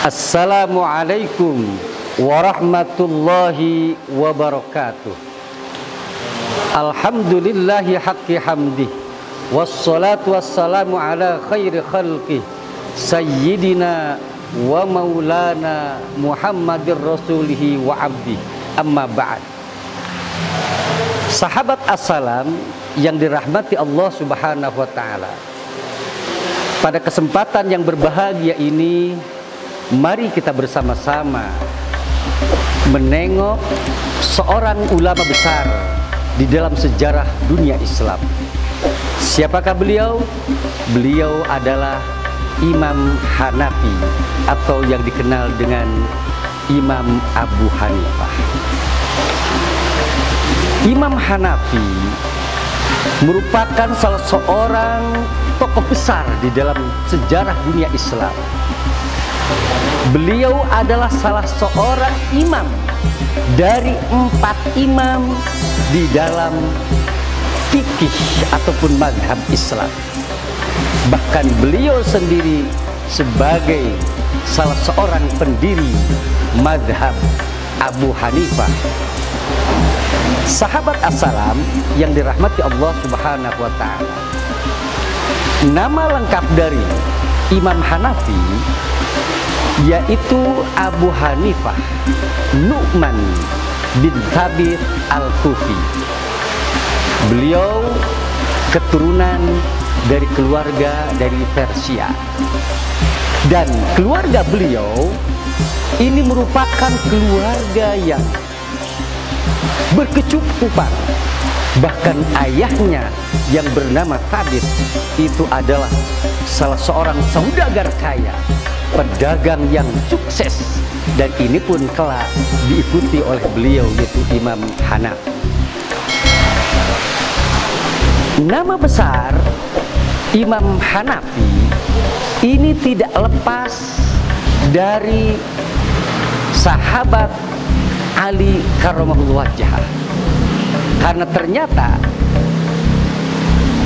Assalamualaikum warahmatullahi wabarakatuh. Alhamdulillahi haqqi hamdih, wassalatu wassalamu ala khairi khalqih, sayyidina wa maulana Muhammadir rasulihi wa abdih. Amma ba'd. Sahabat assalam yang dirahmati Allah subhanahu wa ta'ala, pada kesempatan yang berbahagia ini, mari kita bersama-sama menengok seorang ulama besar di dalam sejarah dunia Islam. Siapakah beliau? Beliau adalah Imam Hanafi atau yang dikenal dengan Imam Abu Hanifah. Imam Hanafi merupakan salah seorang tokoh besar di dalam sejarah dunia Islam. Beliau adalah salah seorang imam dari 4 imam di dalam fikih ataupun mazhab Islam. Bahkan beliau sendiri sebagai salah seorang pendiri mazhab Abu Hanifah. Sahabat assalam yang dirahmati Allah subhanahu wa ta'ala, nama lengkap dari Imam Hanafi yaitu Abu Hanifah Nu'man bin Thabit al-Kufi. Beliau keturunan dari keluarga dari Persia, dan keluarga beliau ini merupakan keluarga yang berkecukupan. Bahkan ayahnya yang bernama Thabit itu adalah salah seorang saudagar kaya, pedagang yang sukses, dan ini pun kelak diikuti oleh beliau yaitu Imam Hanafi. Nama besar Imam Hanafi ini tidak lepas dari sahabat Ali karramahullah wajhah, karena ternyata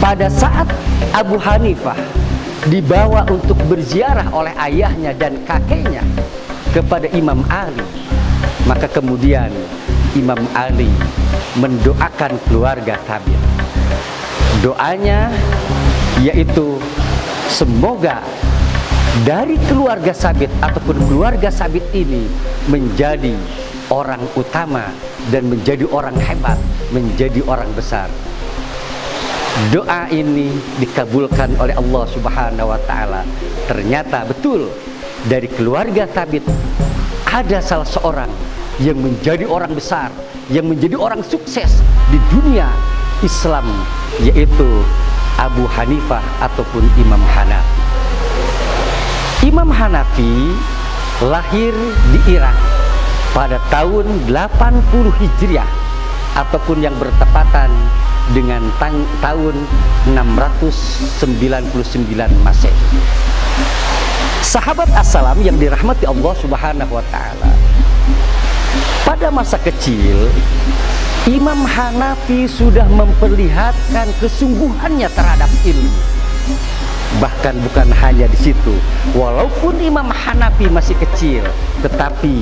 pada saat Abu Hanifah dibawa untuk berziarah oleh ayahnya dan kakeknya kepada Imam Ali, maka kemudian Imam Ali mendoakan keluarga Thabit. Doanya yaitu semoga dari keluarga Thabit ataupun keluarga Thabit ini menjadi orang utama dan menjadi orang hebat, menjadi orang besar. Doa ini dikabulkan oleh Allah subhanahu wa ta'ala. Ternyata betul dari keluarga Thabit ada salah seorang yang menjadi orang besar, yang menjadi orang sukses di dunia Islam, yaitu Abu Hanifah ataupun Imam Hanafi. Imam Hanafi lahir di Irak pada tahun 80 Hijriah ataupun yang bertepatan dengan tahun 699 Masehi. Sahabat assalam yang dirahmati Allah subhanahu wa ta'ala, pada masa kecil Imam Hanafi sudah memperlihatkan kesungguhannya terhadap ilmu. Bahkan bukan hanya di situ, walaupun Imam Hanafi masih kecil, tetapi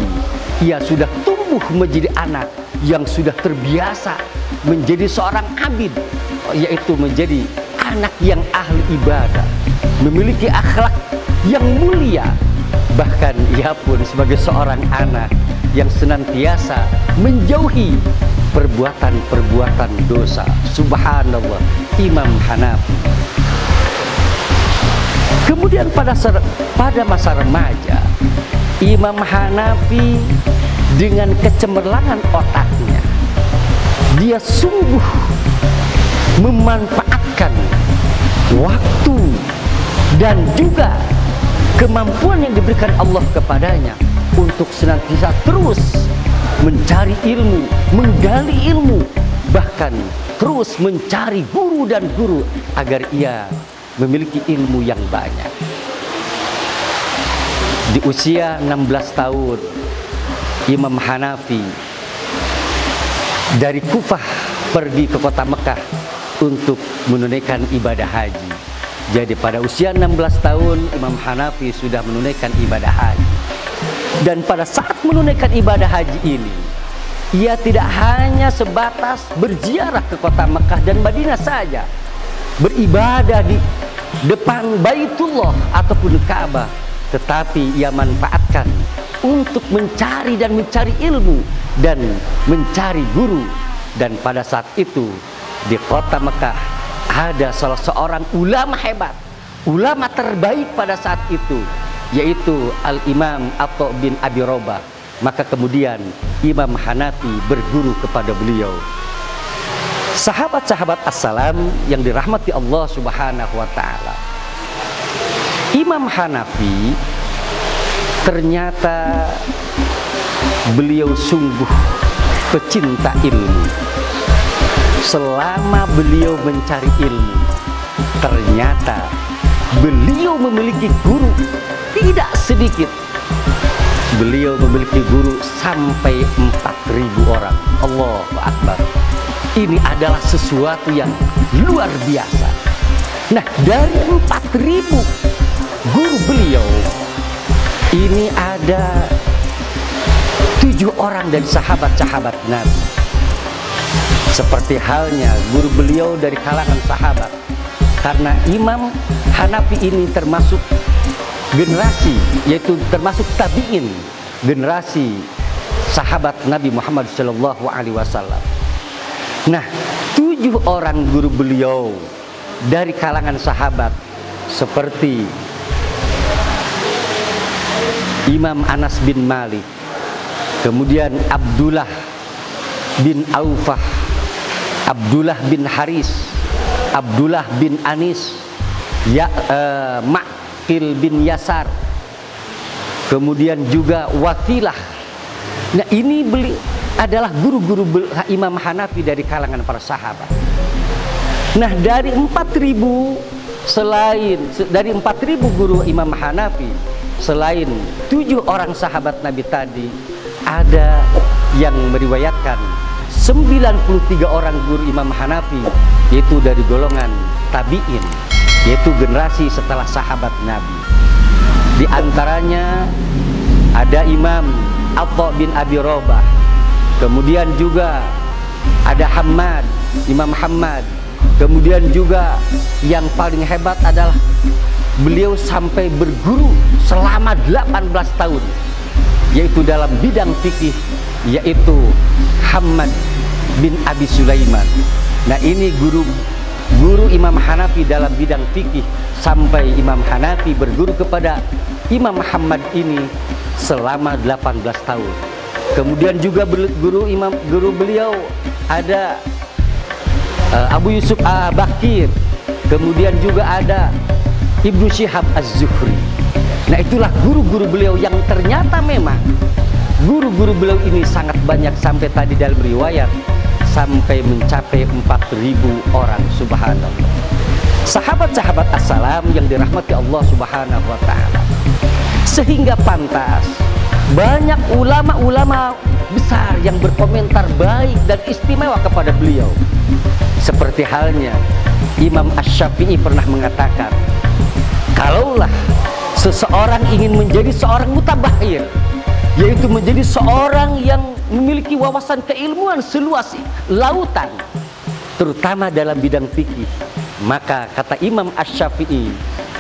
ia sudah tumbuh menjadi anak yang sudah terbiasa menjadi seorang abid, yaitu menjadi anak yang ahli ibadah, memiliki akhlak yang mulia. Bahkan ia pun sebagai seorang anak yang senantiasa menjauhi perbuatan-perbuatan dosa. Subhanallah, Imam Hanafi. Kemudian pada masa remaja, Imam Hanafi dengan kecemerlangan otaknya, dia sungguh memanfaatkan waktu dan juga kemampuan yang diberikan Allah kepadanya untuk senantiasa terus mencari ilmu, menggali ilmu, bahkan terus mencari guru dan guru agar ia memiliki ilmu yang banyak. Di usia 16 tahun, Imam Hanafi dari Kufah pergi ke kota Mekah untuk menunaikan ibadah haji. Jadi pada usia 16 tahun Imam Hanafi sudah menunaikan ibadah haji. Dan pada saat menunaikan ibadah haji ini, ia tidak hanya sebatas berziarah ke kota Mekah dan Madinah saja, beribadah di depan Baitullah ataupun Ka'bah, tetapi ia manfaatkan untuk mencari ilmu dan mencari guru. Dan pada saat itu di kota Mekah ada salah seorang ulama hebat, ulama terbaik pada saat itu, yaitu Al-Imam Atha bin Abi Rabah. Maka kemudian Imam Hanafi berguru kepada beliau. Sahabat-sahabat assalam yang dirahmati Allah Subhanahu wa ta'ala, Imam Hanafi ternyata beliau sungguh pecinta ilmu. Selama beliau mencari ilmu, ternyata beliau memiliki guru tidak sedikit. Beliau memiliki guru sampai 4.000 orang. Allahu Akbar. Ini adalah sesuatu yang luar biasa. Nah, dari 4.000 guru beliau, ini ada 7 orang dari sahabat-sahabat Nabi. Seperti halnya guru beliau dari kalangan sahabat. Karena Imam Hanafi ini termasuk generasi, yaitu termasuk tabi'in, generasi sahabat Nabi Muhammad SAW. Nah, 7 orang guru beliau dari kalangan sahabat seperti Imam Anas bin Malik, kemudian Abdullah bin Aufah, Abdullah bin Haris, Abdullah bin Anis, Ma'qil bin Yasar, kemudian juga Wathilah. Nah, ini adalah guru-guru Imam Hanafi dari kalangan para sahabat. Nah, dari 4.000 guru Imam Hanafi, selain 7 orang sahabat Nabi tadi, ada yang meriwayatkan 93 orang guru Imam Hanafi, yaitu dari golongan tabi'in, yaitu generasi setelah sahabat Nabi. Di antaranya ada Imam Atha bin Abi Rabah, kemudian juga ada Imam Hammad, kemudian juga yang paling hebat adalah beliau sampai berguru selama 18 tahun, yaitu dalam bidang fikih, yaitu Hammad bin Abi Sulaiman. Nah, ini guru Imam Hanafi dalam bidang fikih, sampai Imam Hanafi berguru kepada Imam Muhammad ini selama 18 tahun. Kemudian juga guru beliau ada Abu Yusuf Bakir, kemudian juga ada Ibnu Syihab Az-Zuhri. Nah, itulah guru-guru beliau yang ternyata memang guru-guru beliau ini sangat banyak, sampai tadi dalam riwayat sampai mencapai 4.000 orang. Subhanallah. Sahabat-sahabat assalam yang dirahmati Allah Subhanahu wa ta'ala, sehingga pantas banyak ulama-ulama besar yang berkomentar baik dan istimewa kepada beliau. Seperti halnya Imam Asy-Syafi'i pernah mengatakan, kalaulah seseorang ingin menjadi seorang mutabahir, yaitu menjadi seorang yang memiliki wawasan keilmuan seluas lautan, terutama dalam bidang fikih, maka kata Imam Asy-Syafi'i,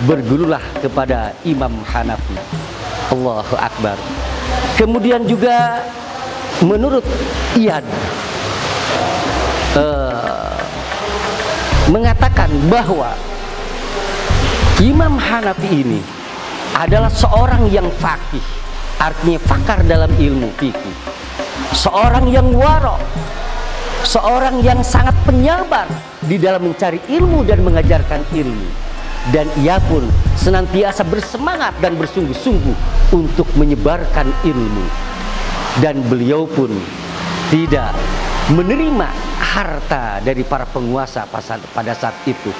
bergurulah kepada Imam Hanafi. Allahu Akbar. Kemudian juga menurut Iyad mengatakan bahwa Imam Hanafi ini adalah seorang yang faqih, artinya pakar dalam ilmu fikih, seorang yang waro, seorang yang sangat penyabar di dalam mencari ilmu dan mengajarkan ilmu. Dan ia pun senantiasa bersemangat dan bersungguh-sungguh untuk menyebarkan ilmu. Dan beliau pun tidak menerima harta dari para penguasa pada saat itu.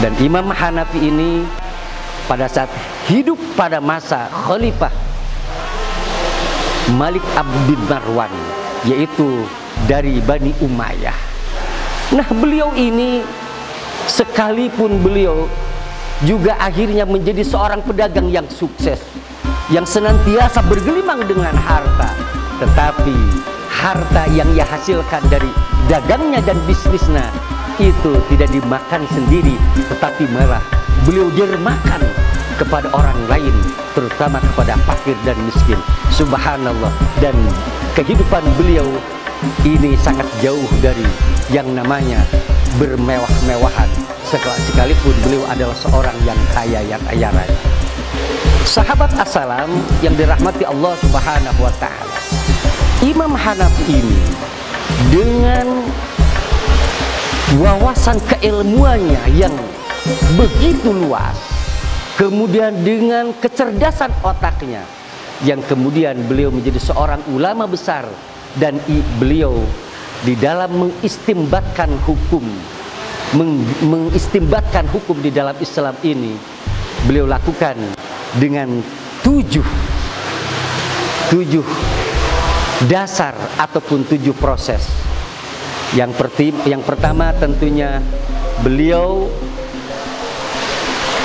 Dan Imam Hanafi ini pada saat hidup pada masa Khalifah Malik Abdul Marwan, yaitu dari Bani Umayyah. Nah, beliau ini sekalipun beliau juga akhirnya menjadi seorang pedagang yang sukses, yang senantiasa bergelimang dengan harta, tetapi harta yang ia hasilkan dari dagangnya dan bisnisnya itu tidak dimakan sendiri, tetapi malah beliau dermakan kepada orang lain, terutama kepada fakir dan miskin. Subhanallah. Dan kehidupan beliau ini sangat jauh dari yang namanya bermewah-mewahan, sekalipun beliau adalah seorang yang kaya raya. Sahabat assalam yang dirahmati Allah Subhanahu wa ta'ala, Imam Hanafi ini dengan wawasan keilmuannya yang begitu luas, kemudian dengan kecerdasan otaknya, yang kemudian beliau menjadi seorang ulama besar, dan beliau di dalam mengistimbatkan hukum di dalam Islam ini beliau lakukan dengan tujuh dasar ataupun 7 proses. Yang pertama tentunya beliau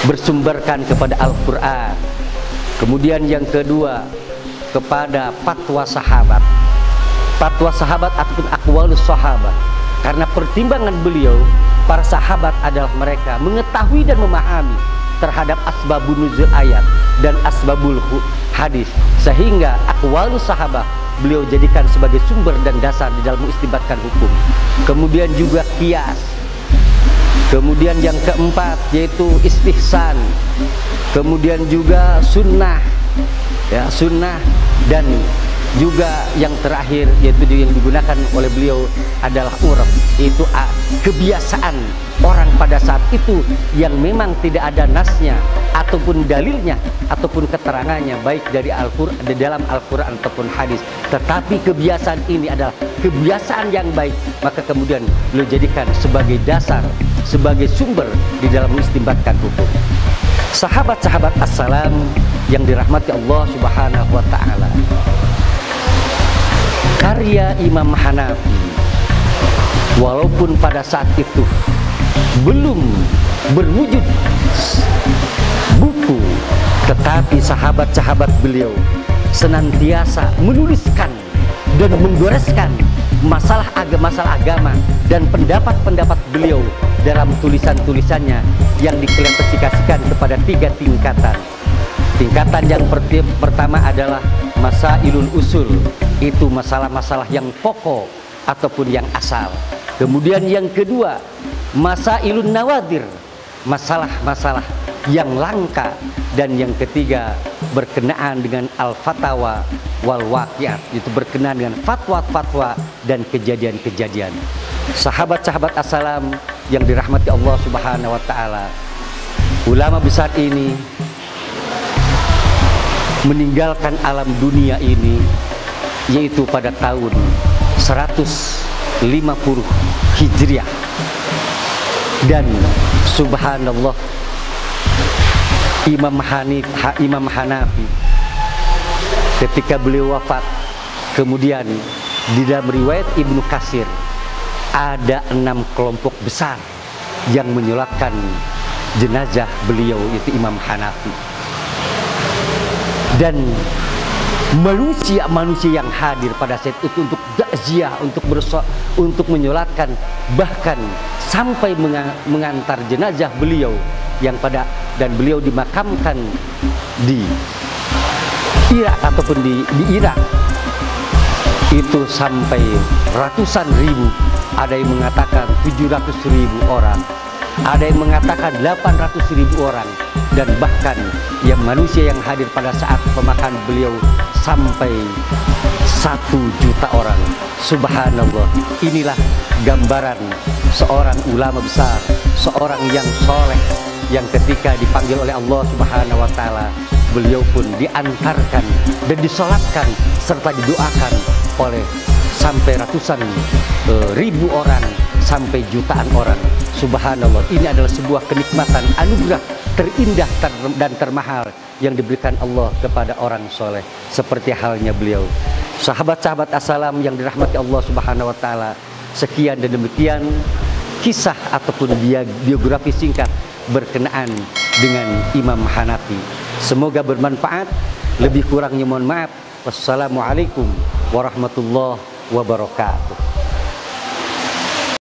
bersumberkan kepada Al-Quran. Kemudian yang kedua kepada fatwa sahabat ataupun aqwalus sahabat. Karena pertimbangan beliau, para sahabat adalah mereka mengetahui dan memahami terhadap asbabun nuzul ayat dan asbabul hadis, sehingga aqwalus sahabat beliau jadikan sebagai sumber dan dasar di dalam mengistinbatkan hukum. Kemudian juga qiyas. Kemudian yang keempat yaitu istihsan. Kemudian juga sunnah, ya, sunnah. Dan juga yang terakhir yaitu yang digunakan oleh beliau adalah urf, itu kebiasaan orang pada saat itu yang memang tidak ada nasnya ataupun dalilnya ataupun keterangannya baik dari Al-Quran, di dalam Al-Quran ataupun hadis, tetapi kebiasaan ini adalah kebiasaan yang baik, maka kemudian beliau jadikan sebagai dasar, sebagai sumber di dalam mengistinbatkan hukum. Sahabat-sahabat assalam yang dirahmati Allah Subhanahu wa ta'ala, karya Imam Hanafi walaupun pada saat itu belum berwujud buku, tetapi sahabat-sahabat beliau senantiasa menuliskan dan menggoreskan masalah agama dan pendapat-pendapat beliau dalam tulisan-tulisannya yang diklasifikasikan kepada 3 tingkatan. Tingkatan yang pertama adalah masailul usul, itu masalah-masalah yang pokok ataupun yang asal. Kemudian yang kedua masailun nawadir, masalah-masalah yang langka. Dan yang ketiga berkenaan dengan al-fatawa wal waqiat, itu berkenaan dengan fatwa-fatwa dan kejadian-kejadian. Sahabat-sahabat assalam yang dirahmati Allah Subhanahu wa ta'ala, ulama besar ini meninggalkan alam dunia ini yaitu pada tahun 150 Hijriah. Dan subhanallah, Imam Hanafi ketika beliau wafat, kemudian di dalam riwayat Ibnu Katsir ada 6 kelompok besar yang menyolatkan jenazah beliau, yaitu Imam Hanafi. Dan manusia yang hadir pada saat itu untuk takziah, untuk menyolatkan, bahkan sampai mengantar jenazah beliau dan beliau dimakamkan di Irak ataupun di Irak, itu sampai ratusan ribu, ada yang mengatakan 700.000 orang, ada yang mengatakan 800.000 orang, dan bahkan yang manusia yang hadir pada saat pemakaman beliau sampai 1 juta orang. Subhanallah, inilah gambaran seorang ulama besar, seorang yang soleh, yang ketika dipanggil oleh Allah Subhanahu wa ta'ala, beliau pun diantarkan dan disolatkan serta didoakan oleh sampai ratusan ribu orang, sampai jutaan orang. Subhanallah, ini adalah sebuah kenikmatan, anugerah terindah dan termahal yang diberikan Allah kepada orang soleh seperti halnya beliau. Sahabat-sahabat assalam yang dirahmati Allah Subhanahu wa ta'ala, sekian dan demikian kisah ataupun biografi singkat berkenaan dengan Imam Hanafi. Semoga bermanfaat Lebih kurangnya mohon maaf. Wassalamualaikum warahmatullahi wabarakatuh.